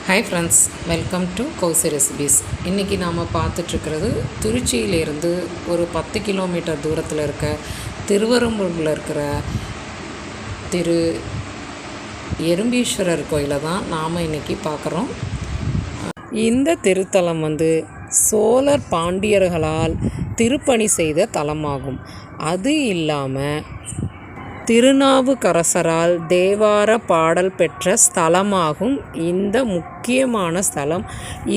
Hi friends, welcome to Kousi recipes. இன்றைக்கி நாம் பார்த்துட்ருக்கிறது திருச்சியிலேருந்து ஒரு 10 கிலோமீட்டர் தூரத்தில் இருக்க திருவெறும்பூரில் இருக்கிற திரு எறும்பீஸ்வரர் கோயிலை தான் நாம் இன்றைக்கி பார்க்குறோம். இந்த திருத்தலம் சோழர் பாண்டியர்களால் திருப்பணி செய்த தலமாகும். அது இல்லாமல் திருநாவுக்கரசரால் தேவார பாடல் பெற்ற ஸ்தலமாகும் இந்த முக்கியமான ஸ்தலம்.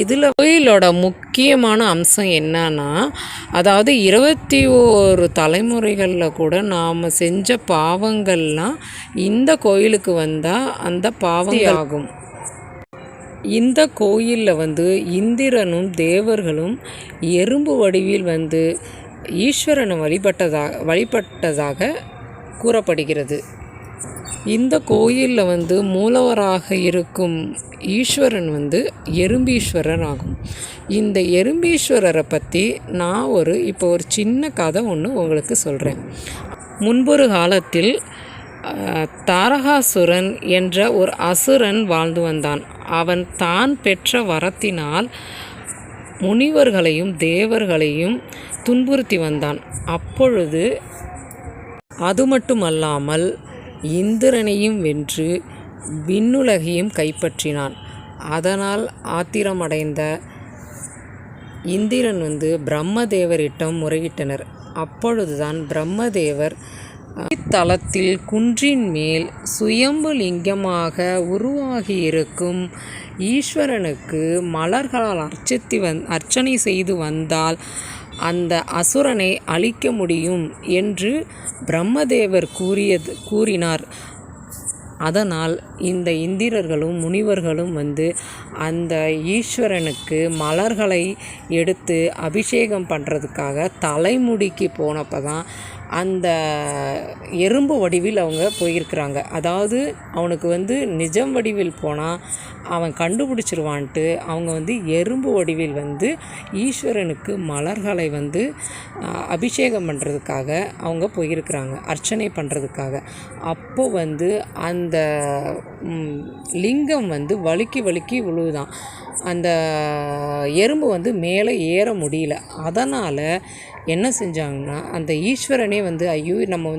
இதில் கோயிலோட முக்கியமான அம்சம் என்னன்னா, அதாவது 21 தலைமுறைகளில் கூட நாம் செஞ்ச பாவங்கள்லாம் இந்த கோயிலுக்கு வந்தால் அந்த பாவங்கள் ஆகும். இந்த கோயிலில் இந்திரனும் தேவர்களும் எறும்பு வடிவில் ஈஸ்வரனை வழிபட்டதாக கூறப்படுகிறது. இந்த கோயிலில் மூலவராக இருக்கும் ஈஸ்வரன் எறும்பீஸ்வரர் ஆகும். இந்த எறும்பீஸ்வரரை பற்றி நான் இப்போ ஒரு சின்ன கதை ஒன்று உங்களுக்கு சொல்கிறேன். முன்பொரு காலத்தில் தாரகாசுரன் என்ற ஒரு அசுரன் வாழ்ந்து வந்தான். அவன் தான் பெற்ற வரத்தினால் முனிவர்களையும் தேவர்களையும் துன்புறுத்தி வந்தான். அப்பொழுது அது மட்டுமல்லாமல் இந்திரனையும் வென்று விண்ணுலகையும் கைப்பற்றினான். அதனால் ஆத்திரமடைந்த இந்திரன் பிரம்மதேவரிடம் முறையிட்டனர். அப்பொழுதுதான் பிரம்மதேவர் இத்தலத்தில் குன்றின் மேல் சுயம்பு லிங்கமாக உருவாகியிருக்கும் ஈஸ்வரனுக்கு மலர்களால் அர்ச்சனை செய்து வந்தால் அந்த அசுரனை அழிக்க முடியும் என்று பிரம்மதேவர் கூறினார். அதனால் இந்த இந்திரர்களும் முனிவர்களும் அந்த ஈஸ்வரனுக்கு மலர்களை எடுத்து அபிஷேகம் பண்ணுறதுக்காக தலைமுடிக்கு போனப்போ தான் அந்த எறும்பு வடிவில் அவங்க போயிருக்கிறாங்க. அதாவது அவனுக்கு நிஜம் வடிவில் போனால் அவன் கண்டுபிடிச்சிருவான்ட்டு அவங்க எறும்பு வடிவில் ஈஸ்வரனுக்கு மலர்களை அபிஷேகம் பண்ணுறதுக்காக அவங்க போயிருக்கிறாங்க, அர்ச்சனை பண்ணுறதுக்காக. அப்போ அந்த லிங்கம் வழுக்கி விழுவுதான். அந்த எறும்பு மேலே ஏற முடியல. அதனால் என்ன செஞ்சாங்கன்னா, அந்த ஈஸ்வரனே ஐயோ நம்ம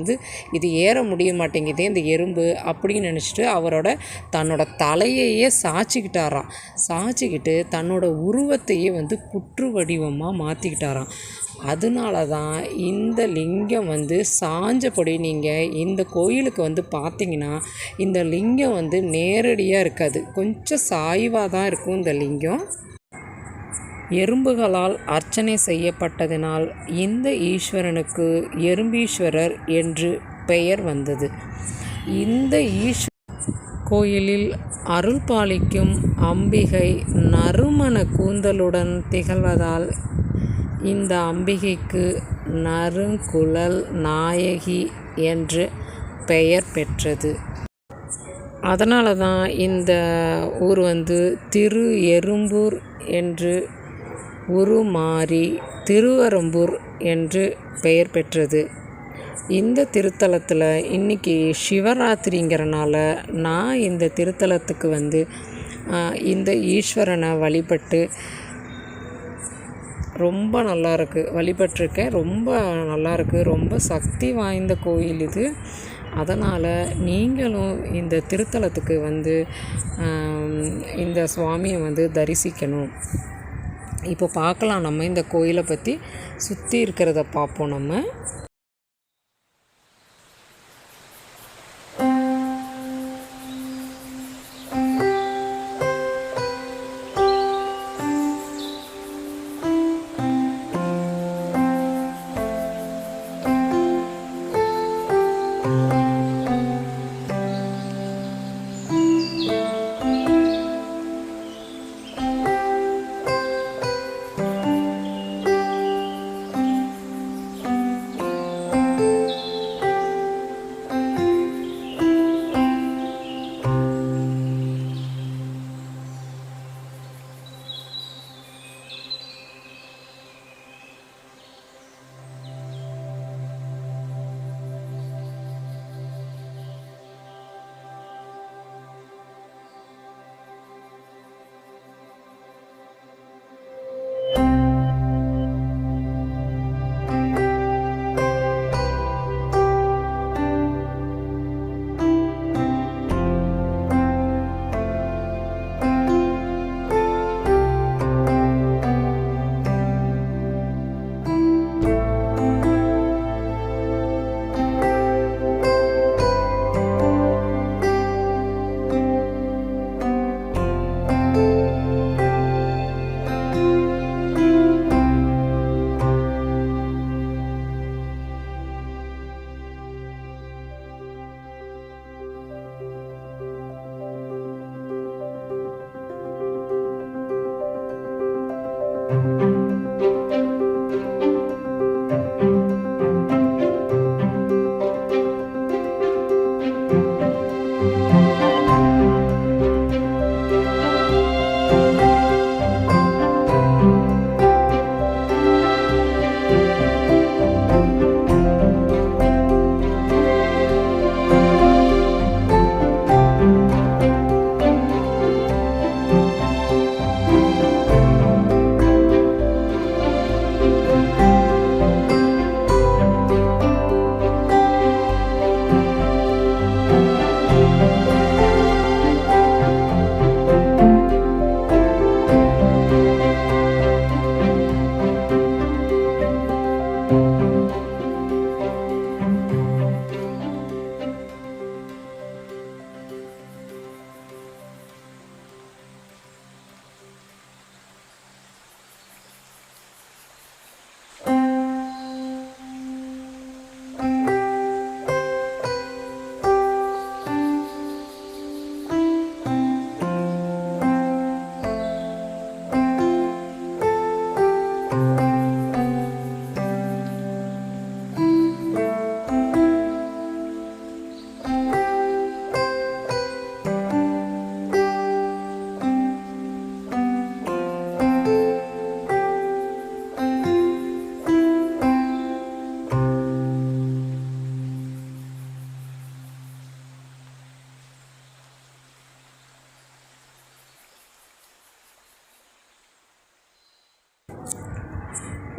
இது ஏற முடிய மாட்டேங்குதே இந்த எறும்பு அப்படின்னு நினச்சிட்டு தன்னோட தலையையே சாய்ச்சிக்கிட்டு தன்னோட உருவத்தையே புற்று வடிவமாக மாற்றிக்கிட்டாராம். அதனால தான் இந்த லிங்கம் சாஞ்சபடி நீங்கள் இந்த கோயிலுக்கு பார்த்தீங்கன்னா இந்த லிங்கம் நேரடியாக இருக்காது, கொஞ்சம் சாய்வாக தான் இருக்கும். இந்த லிங்கம் எறும்புகளால் அர்ச்சனை செய்யப்பட்டதினால் இந்த ஈஸ்வரனுக்கு எறும்பீஸ்வரர் என்று பெயர் வந்தது. இந்த கோயிலில் அருள் பாலிக்கும் அம்பிகை நறுமண கூந்தலுடன் திகழ்வதால் இந்த அம்பிகைக்கு நறுங்குழல் நாயகி என்று பெயர் பெற்றது. அதனால தான் இந்த ஊர் திரு எறும்பூர் என்று உருமாறி திருவெறும்பூர் என்று பெயர் பெற்றது. இந்த திருத்தலத்தில் இன்றைக்கி சிவராத்திரிங்கிறனால நான் இந்த திருத்தலத்துக்கு இந்த ஈஸ்வரனை வழிபட்டு ரொம்ப நல்லாயிருக்கு, வழிபட்டிருக்கேன். ரொம்ப நல்லாயிருக்கு, ரொம்ப சக்தி வாய்ந்த கோயில் இது. அதனால் நீங்களும் இந்த திருத்தலத்துக்கு இந்த சுவாமியை தரிசிக்கணும். இப்போ பார்க்கலாம், நம்ம இந்த கோயிலை பற்றி சுற்றி இருக்கிறத பார்ப்போம். நம்ம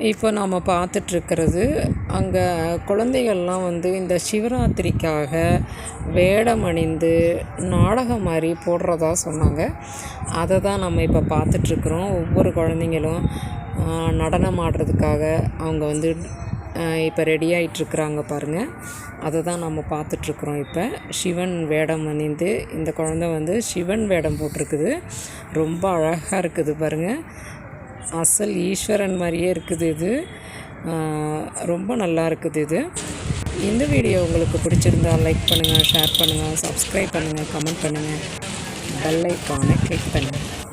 இப்போ நாம் பார்த்துட்ருக்கிறது அங்கே குழந்தைகள்லாம் வந்து இந்த சிவராத்திரிக்காக வேடம் அணிந்து நாடகம் மாதிரி போடுறதா சொன்னாங்க. அதை தான் நம்ம இப்போ பார்த்துட்ருக்குறோம். ஒவ்வொரு குழந்தைங்களும் நடனம் ஆடுறதுக்காக அவங்க வந்து இப்போ ரெடி ஆகிட்டுருக்குறாங்க பாருங்கள். அதை தான் நம்ம பார்த்துட்ருக்குறோம். இப்போ சிவன் வேடம் அணிந்து இந்த குழந்தை வந்து சிவன் வேடம் போட்டிருக்குது. ரொம்ப அழகாக இருக்குது பாருங்கள். அசல் ஈஸ்வரன் மாதிரியே இருக்குது. இது ரொம்ப நல்லா இருக்குது. இது இந்த வீடியோ உங்களுக்கு பிடிச்சிருந்தால் லைக் பண்ணுங்கள், ஷேர் பண்ணுங்கள், சப்ஸ்கிரைப் பண்ணுங்கள், கமெண்ட் பண்ணுங்கள், பெல் ஐக்கானை கிளிக் பண்ணுங்கள்.